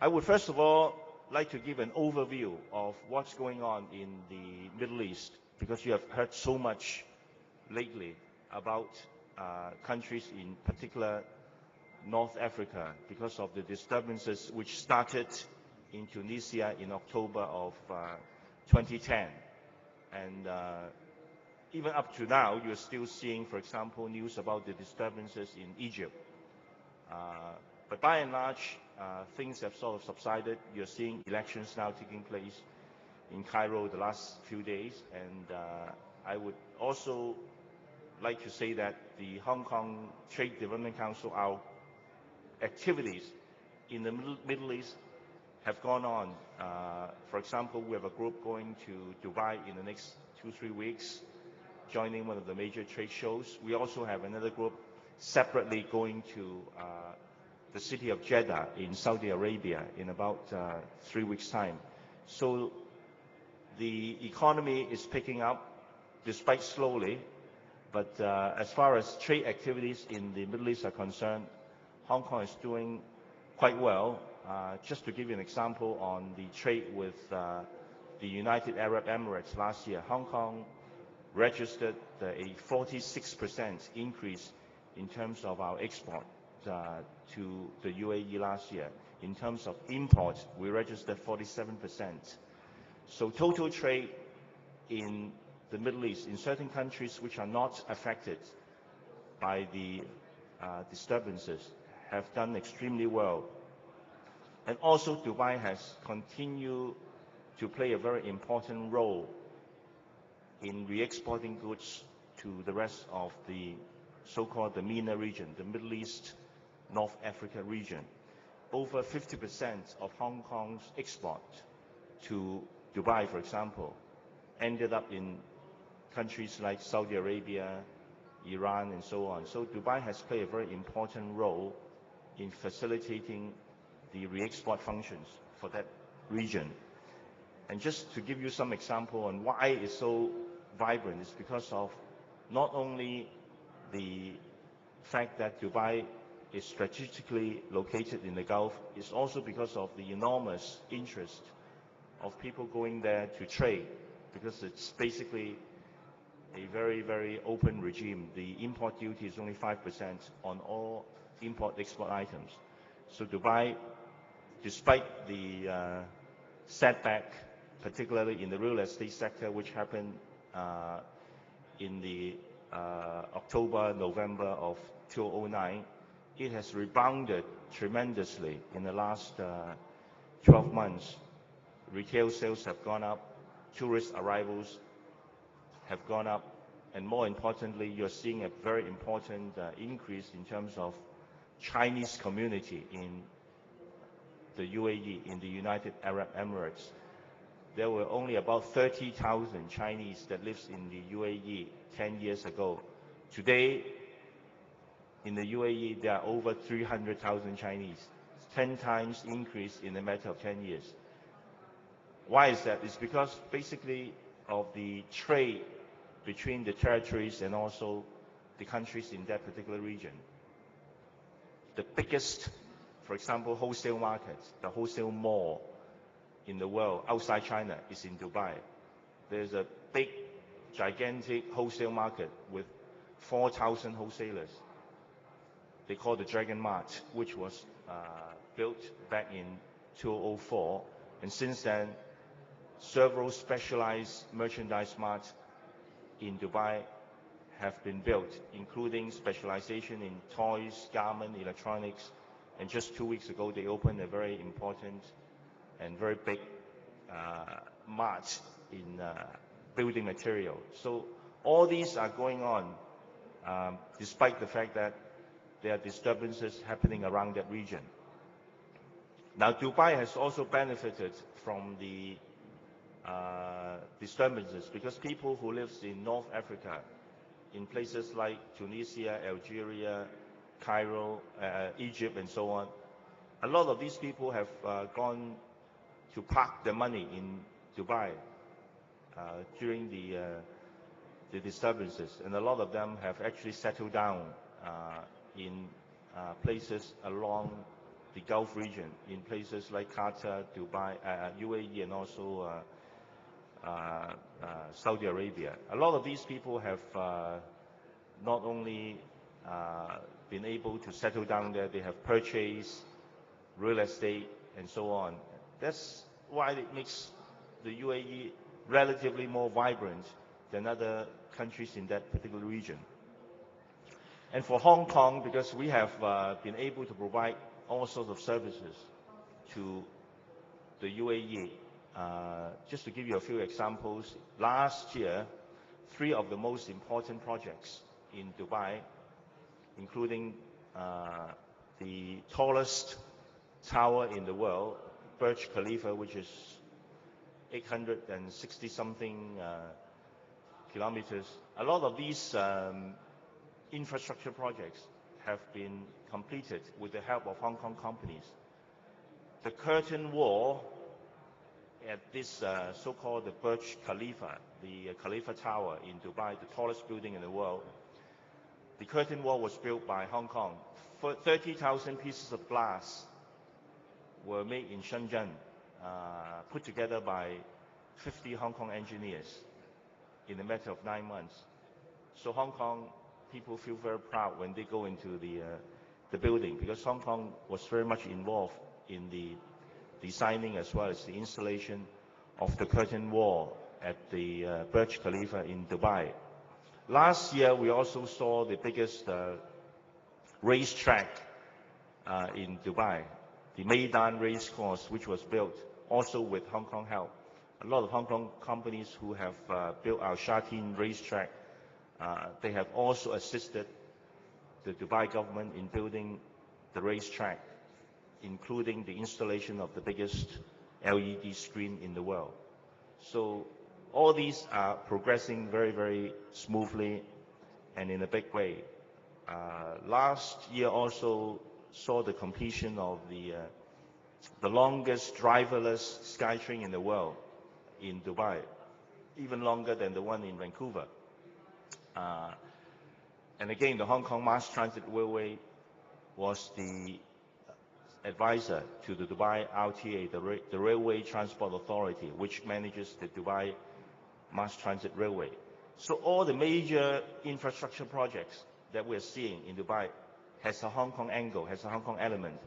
I would first of all like to give an overview of what's going on in the Middle East, because you have heard so much lately about countries, in particular North Africa, because of the disturbances which started in Tunisia in October of 2010. And even up to now, you're still seeing, for example, news about the disturbances in Egypt. But by and large, things have sort of subsided. You're seeing elections now taking place in Cairo the last few days. And I would also like to say that the Hong Kong Trade Development Council, our activities in the Middle East have gone on. For example, we have a group going to Dubai in the next 2-3 weeks, joining one of the major trade shows. We also have another group separately going to the city of Jeddah in Saudi Arabia in about 3 weeks' time. So the economy is picking up, despite slowly, but as far as trade activities in the Middle East are concerned, Hong Kong is doing quite well. Just to give you an example on the trade with the United Arab Emirates last year, Hong Kong registered a 46% increase in terms of our export to the UAE last year. In terms of imports, we registered 47%. So total trade in the Middle East, in certain countries which are not affected by the disturbances, have done extremely well. And also Dubai has continued to play a very important role in re-exporting goods to the rest of the so-called the MENA region, the Middle East, North Africa region. Over 50% of Hong Kong's export to Dubai, for example, ended up in countries like Saudi Arabia, Iran, and so on. So Dubai has played a very important role in facilitating the re-export functions for that region. And just to give you some example on why it's so vibrant, is because of not only the fact that Dubai is strategically located in the Gulf, it's also because of the enormous interest of people going there to trade, because it's basically a very, very open regime. The import duty is only 5% on all import-export items. So Dubai, despite the setback, particularly in the real estate sector, which happened in the October, November of 2009, it has rebounded tremendously in the last 12 months. Retail sales have gone up, tourist arrivals have gone up, and more importantly, you're seeing a very important increase in terms of Chinese community in the UAE, in the United Arab Emirates. There were only about 30,000 Chinese that lives in the UAE 10 years ago. Today, in the UAE, there are over 300,000 Chinese, 10 times increase in a matter of 10 years. Why is that? It's because basically of the trade between the territories and also the countries in that particular region. The biggest, for example, wholesale market, the wholesale mall in the world outside China is in Dubai. There's a big, gigantic wholesale market with 4,000 wholesalers. They call the Dragon Mart, which was built back in 2004. And since then, several specialized merchandise marts in Dubai have been built, including specialization in toys, garment, electronics. And just 2 weeks ago, they opened a very important and very big mart in building material. So all these are going on despite the fact that there are disturbances happening around that region. Now, Dubai has also benefited from the disturbances, because people who live in North Africa, in places like Tunisia, Algeria, Cairo, Egypt, and so on, a lot of these people have gone to park their money in Dubai during the disturbances, and a lot of them have actually settled down in places along the Gulf region, in places like Qatar, Dubai, UAE, and also Saudi Arabia. A lot of these people have not only been able to settle down there, they have purchased real estate and so on. That's why it makes the UAE relatively more vibrant than other countries in that particular region. And for Hong Kong, because we have been able to provide all sorts of services to the UAE, just to give you a few examples, last year, 3 of the most important projects in Dubai, including the tallest tower in the world, Burj Khalifa, which is 860-something kilometers. A lot of these infrastructure projects have been completed with the help of Hong Kong companies. The curtain wall at this so-called the Burj Khalifa, the Khalifa Tower in Dubai, the tallest building in the world, the curtain wall was built by Hong Kong. 30,000 pieces of glass were made in Shenzhen, put together by 50 Hong Kong engineers in a matter of 9 months. So Hong Kong people feel very proud when they go into the building, because Hong Kong was very much involved in the designing as well as the installation of the curtain wall at the Burj Khalifa in Dubai. Last year, we also saw the biggest racetrack in Dubai, the Maidan race course, which was built also with Hong Kong help. A lot of Hong Kong companies who have built our Sha Tin racetrack, they have also assisted the Dubai government in building the racetrack, including the installation of the biggest LED screen in the world. So all these are progressing very, very smoothly and in a big way. Last year also saw the completion of the longest driverless SkyTrain in the world in Dubai, even longer than the one in Vancouver. And again, the Hong Kong Mass Transit Railway was the advisor to the Dubai RTA, the Railway Transport Authority, which manages the Dubai Mass Transit Railway. So all the major infrastructure projects that we're seeing in Dubai has a Hong Kong angle, has a Hong Kong element.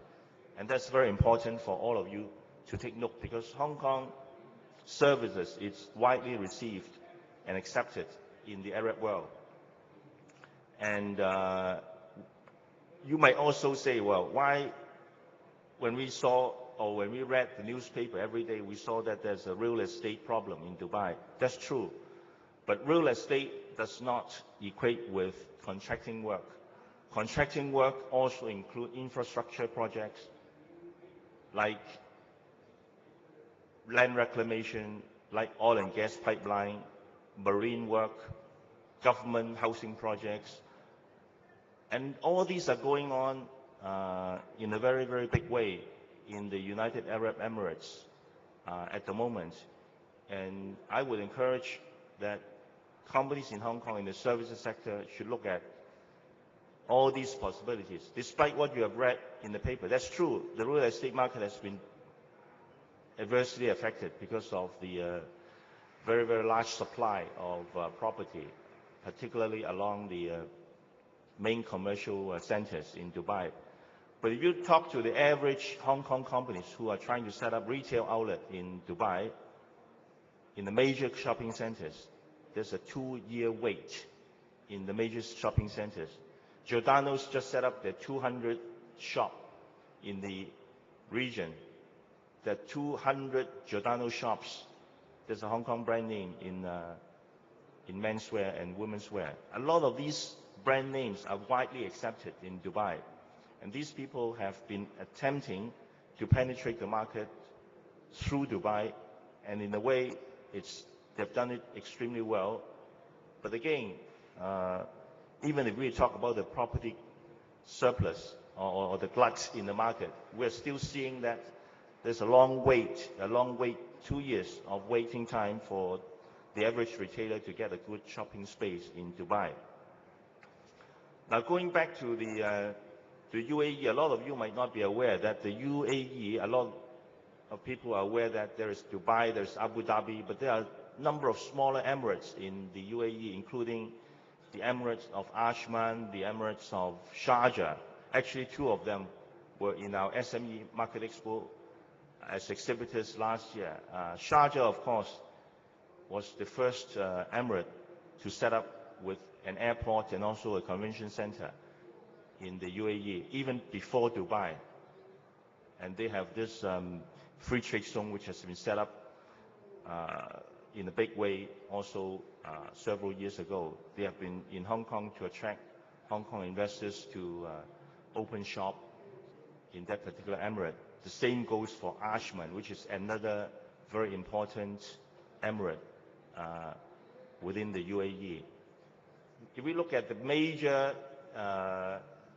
And that's very important for all of you to take note, because Hong Kong services is widely received and accepted in the Arab world. And you might also say, well, why, when we saw or when we read the newspaper every day, we saw that there's a real estate problem in Dubai. That's true. But real estate does not equate with contracting work. Contracting work also includes infrastructure projects like land reclamation, like oil and gas pipeline, marine work, government housing projects. And all these are going on in a very, very big way in the United Arab Emirates at the moment. And I would encourage that companies in Hong Kong in the services sector should look at all these possibilities. Despite what you have read in the paper, that's true. The real estate market has been adversely affected because of the very, very large supply of property, particularly along the main commercial centers in Dubai. But if you talk to the average Hong Kong companies who are trying to set up retail outlet in Dubai, in the major shopping centers, there's a 2-year wait in the major shopping centers. Giordano's just set up their 200th shop in the region. There are 200 Giordano shops. There's a Hong Kong brand name in menswear and women's wear. A lot of these brand names are widely accepted in Dubai. And these people have been attempting to penetrate the market through Dubai. And in a way, they've done it extremely well. But again, even if we talk about the property surplus or the glut in the market, we're still seeing that there's a long wait, 2 years of waiting time for the average retailer to get a good shopping space in Dubai. Now going back to the the UAE, a lot of you might not be aware that the UAE, a lot of people are aware that there is Dubai, there's Abu Dhabi, but there are a number of smaller emirates in the UAE, including the Emirates of Ajman, the Emirates of Sharjah. Actually, 2 of them were in our SME Market Expo as exhibitors last year. Sharjah, of course, was the first emirate to set up with an airport and also a convention center in the UAE, even before Dubai. And they have this free trade zone which has been set up in a big way also several years ago. They have been in Hong Kong to attract Hong Kong investors to open shop in that particular emirate. The same goes for Ajman, which is another very important emirate within the UAE. If we look at the major,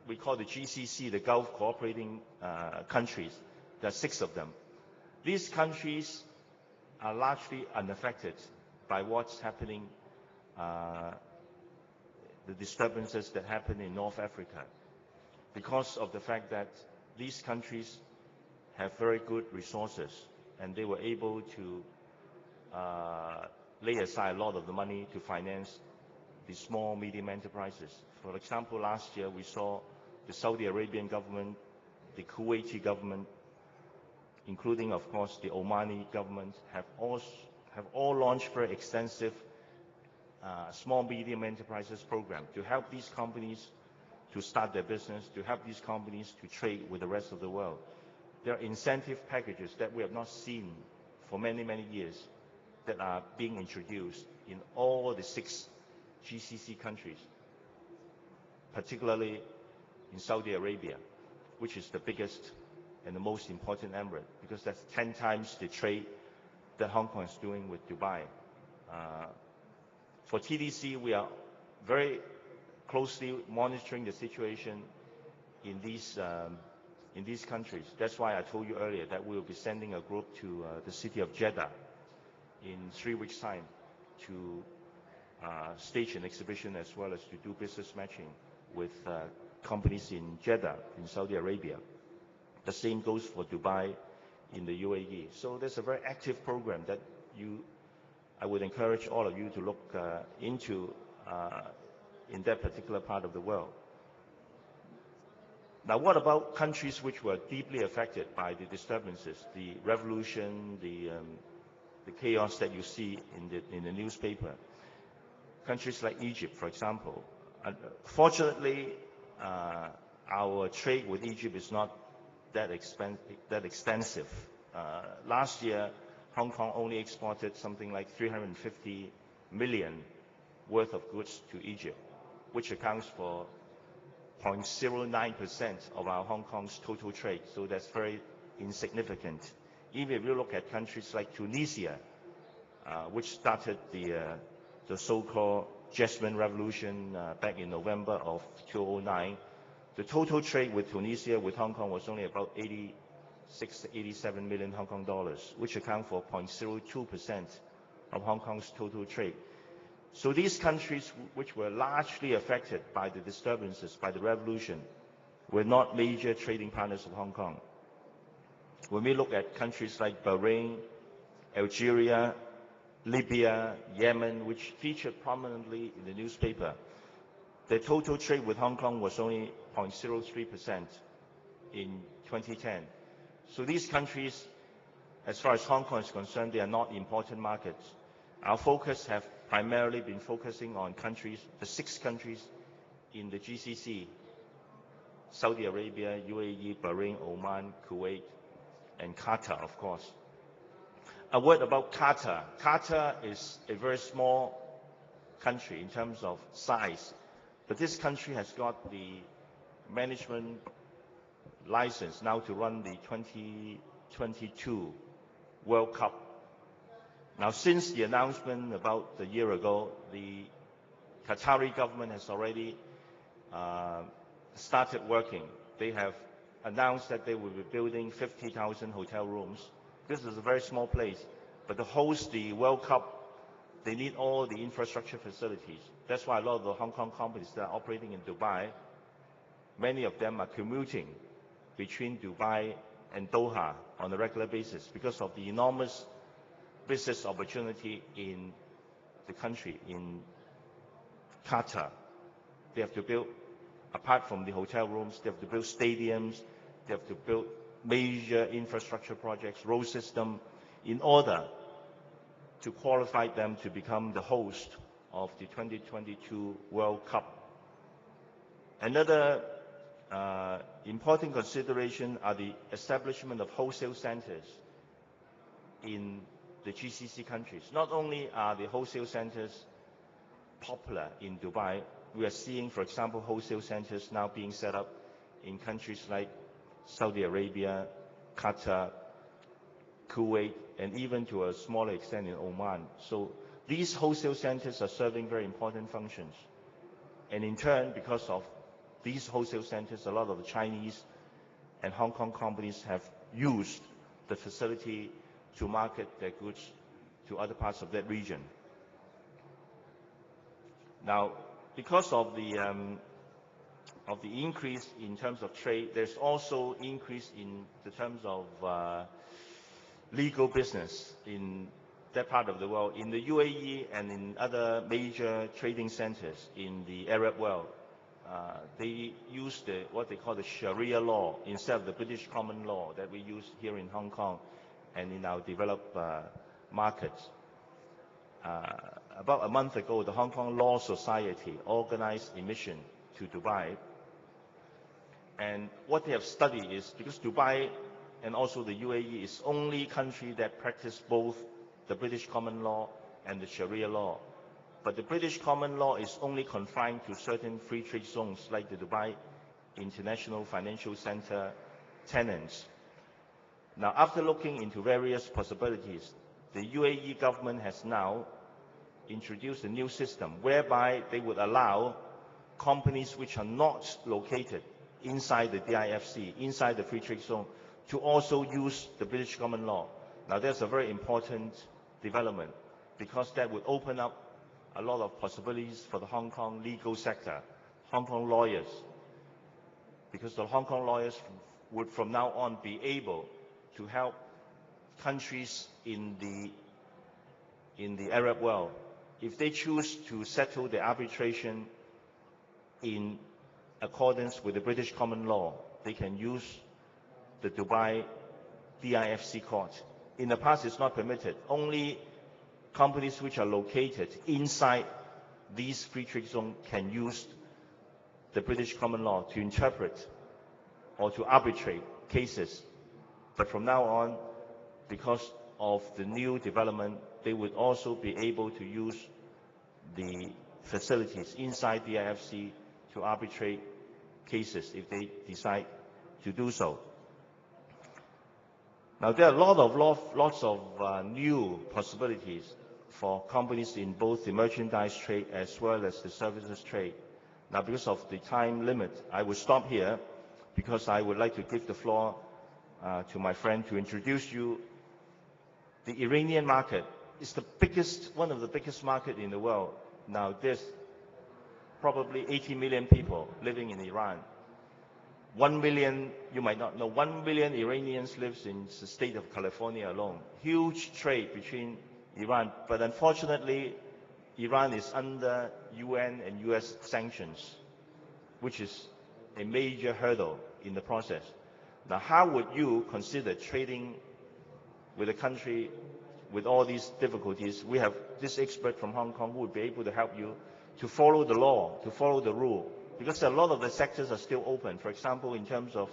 we call the GCC, the Gulf Cooperating countries, there are 6 of them. These countries are largely unaffected by what's happening, the disturbances that happen in North Africa, because of the fact that these countries have very good resources and they were able to lay aside a lot of the money to finance the small, medium enterprises. For example, last year we saw the Saudi Arabian government, the Kuwaiti government, including, of course, the Omani government, have all launched very extensive small, medium enterprises program to help these companies to start their business, to help these companies to trade with the rest of the world. There are incentive packages that we have not seen for many, many years that are being introduced in all the 6 GCC countries, particularly in Saudi Arabia, which is the biggest and the most important emirate, because that's 10 times the trade that Hong Kong is doing with Dubai. For TDC, we are very closely monitoring the situation in these countries. That's why I told you earlier that we will be sending a group to the city of Jeddah in 3 weeks' time to stage an exhibition as well as to do business matching with companies in Jeddah in Saudi Arabia. The same goes for Dubai in the UAE. So there's a very active program that I would encourage all of you to look into in that particular part of the world. Now, what about countries which were deeply affected by the disturbances, the revolution, the chaos that you see in the newspaper? Countries like Egypt, for example. Fortunately, our trade with Egypt is not that extensive. Last year, Hong Kong only exported something like 350 million worth of goods to Egypt, which accounts for 0.09% of our Hong Kong's total trade. So that's very insignificant. Even if you look at countries like Tunisia, which started the so-called Jasmine Revolution back in November of 2009, the total trade with Tunisia, with Hong Kong, was only about 86 to 87 million Hong Kong dollars, which account for 0.02% of Hong Kong's total trade. So these countries, which were largely affected by the disturbances, by the revolution, were not major trading partners of Hong Kong. When we look at countries like Bahrain, Algeria, Libya, Yemen, which featured prominently in the newspaper, the total trade with Hong Kong was only 0.03% in 2010. So these countries, as far as Hong Kong is concerned, they are not important markets. Our focus have primarily been focusing on countries, the 6 countries in the GCC: Saudi Arabia, UAE, Bahrain, Oman, Kuwait, and Qatar, of course. A word about Qatar. Qatar is a very small country in terms of size, but this country has got the management license now to run the 2022 World Cup. Now, since the announcement about a year ago, the Qatari government has already started working. They have announced that they will be building 50,000 hotel rooms. This is a very small place, but to host the World Cup, they need all the infrastructure facilities. That's why a lot of the Hong Kong companies that are operating in Dubai many of them are commuting between Dubai and Doha on a regular basis because of the enormous business opportunity in the country, in Qatar. They have to build, apart from the hotel rooms, they have to build stadiums, they have to build major infrastructure projects, road system, in order to qualify them to become the host of the 2022 World Cup. Another important consideration are the establishment of wholesale centers in the GCC countries. Not only are the wholesale centers popular in Dubai, we are seeing, for example, wholesale centers now being set up in countries like Saudi Arabia, Qatar, Kuwait, and even to a smaller extent in Oman. So these wholesale centers are serving very important functions. And in turn, because of these wholesale centers, a lot of the Chinese and Hong Kong companies have used the facility to market their goods to other parts of that region. Now, because of the increase in terms of trade, there's also increase in the terms of legal business in that part of the world. In the UAE and in other major trading centers in the Arab world, they use what they call the Sharia law instead of the British common law that we use here in Hong Kong and in our developed markets. About a month ago, the Hong Kong Law Society organized a mission to Dubai. And what they have studied is, because Dubai and also the UAE is only country that practice both the British common law and the Sharia law. But the British common law is only confined to certain free trade zones like the Dubai International Financial Center tenants. Now, after looking into various possibilities, the UAE government has now introduced a new system whereby they would allow companies which are not located inside the DIFC, inside the free trade zone, to also use the British common law. Now, that's a very important development because that would open up a lot of possibilities for the Hong Kong legal sector, Hong Kong lawyers, because the Hong Kong lawyers would from now on be able to help countries in the Arab world. If they choose to settle the arbitration in accordance with the British common law, they can use the Dubai DIFC court. In the past, it's not permitted. Only companies which are located inside these free trade zones can use the British common law to interpret or to arbitrate cases. But from now on, because of the new development, they would also be able to use the facilities inside the DIFC to arbitrate cases if they decide to do so. Now, there are lots of new possibilities for companies in both the merchandise trade as well as the services trade. Now, because of the time limit, I will stop here because I would like to give the floor to my friend to introduce you. The Iranian market is the biggest, one of the biggest markets in the world. Now, there's probably 80 million people living in Iran. 1 million, you might not know, 1 million Iranians lives in the state of California alone. Huge trade between Iran, but unfortunately, Iran is under UN and US sanctions, which is a major hurdle in the process. Now, how would you consider trading with a country with all these difficulties? We have this expert from Hong Kong who would be able to help you to follow the law, to follow the rule, because a lot of the sectors are still open. For example, in terms of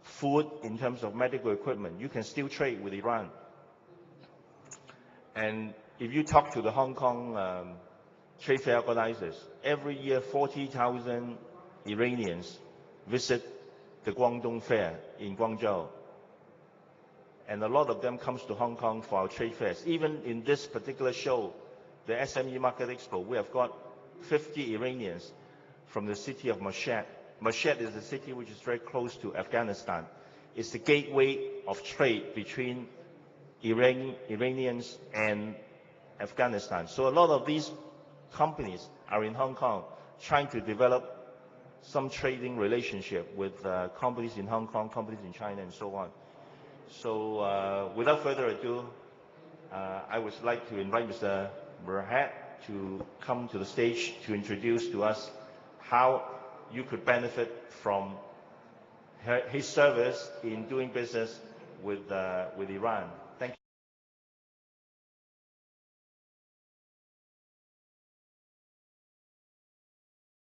food, in terms of medical equipment, you can still trade with Iran. And if you talk to the Hong Kong trade fair organizers, every year 40,000 Iranians visit the Guangdong Fair in Guangzhou. And a lot of them comes to Hong Kong for our trade fairs. Even in this particular show, the SME Market Expo, we have got 50 Iranians from the city of Mashhad. Mashhad is a city which is very close to Afghanistan. It's the gateway of trade between Iranians and Afghanistan. So a lot of these companies are in Hong Kong trying to develop some trading relationship with companies in Hong Kong, companies in China, and so on. So without further ado, I would like to invite Mr. Murad to come to the stage to introduce to us how you could benefit from his service in doing business with Iran. Thank you.